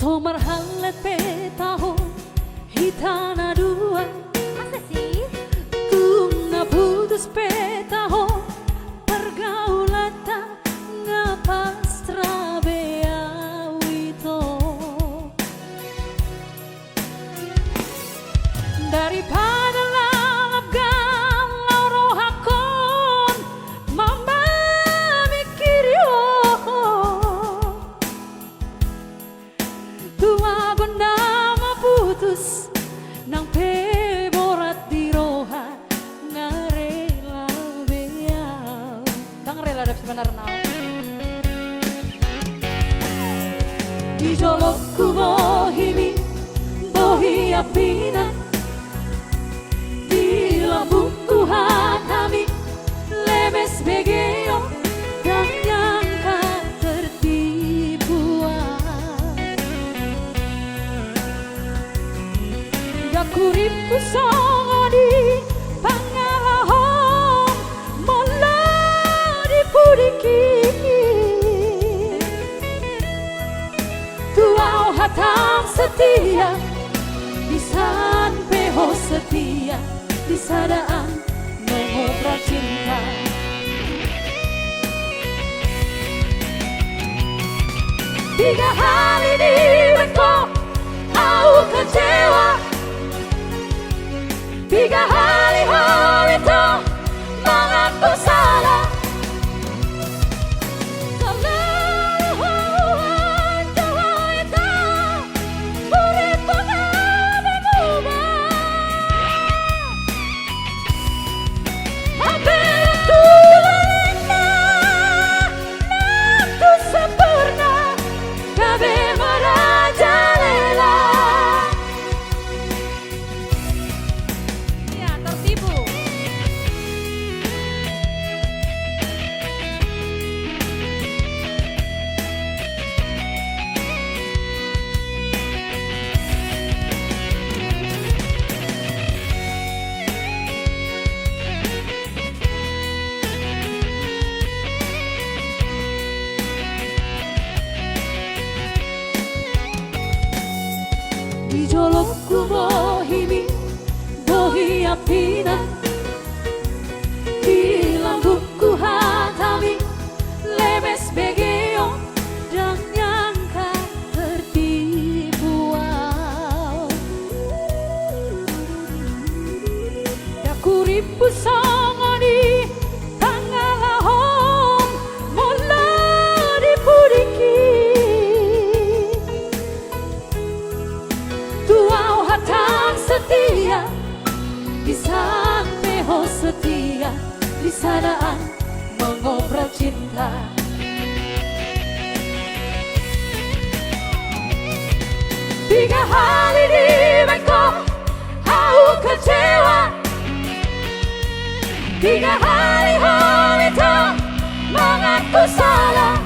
Somarhalet petahon hitana dua. Masa sih? Kuna putus petahon pergaulan tak ngapastra beawito. Daripada lalap galau rohakon mama mikir yo tua gondama putus nang peborat di roha ngarela beau. Tang rela dap sebenarnya di jolokku bohimi bohi apina di lambungku hatami lemes begeo dan nyangka tertipuan dakuripu songodi pangalahon mola dipudiki tuau hatam setia disan peho setia di sadaan mengobrak cinta. Tiga hari di beko aku kecewa. Tiga hari itu mengaku salah. Di jolokku bohimi bohi apina di lambungku hatami lemes begeo dan nyangka tertipuan dakuripu songoni tangalahon mola dipudiki tuau hatam setia di sampeho setia di sadaan mengobrol cinta. Tiga hari di Bangkok aku kecewa. Tiga hari itu mengaku salah.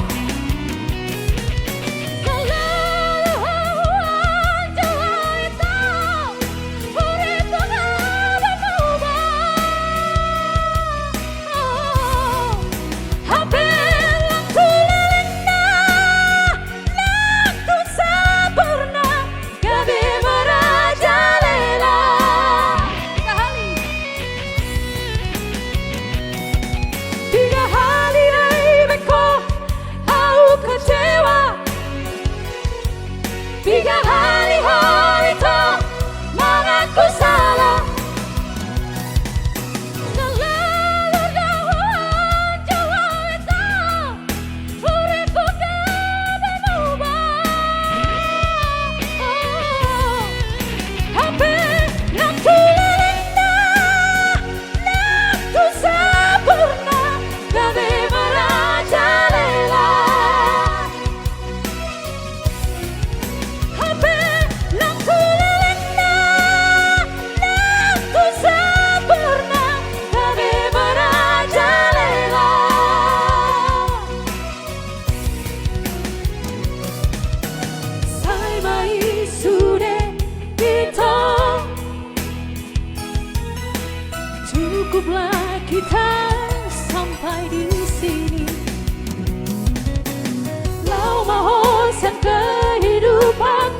Tiga hari itu mengaku salah. Selalu dawan jawa itu uripku kabeh berubah. Hampir nak tulendah, nak tu sempurna kabeh merajalela. Cukuplah kita sampai di sini. Lau mau sen kehidupan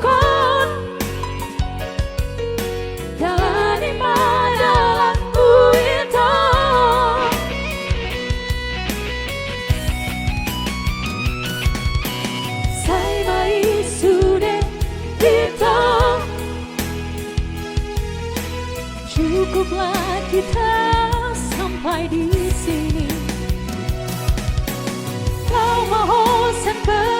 Cukuplah kita sampai di sini. Kau mau bosan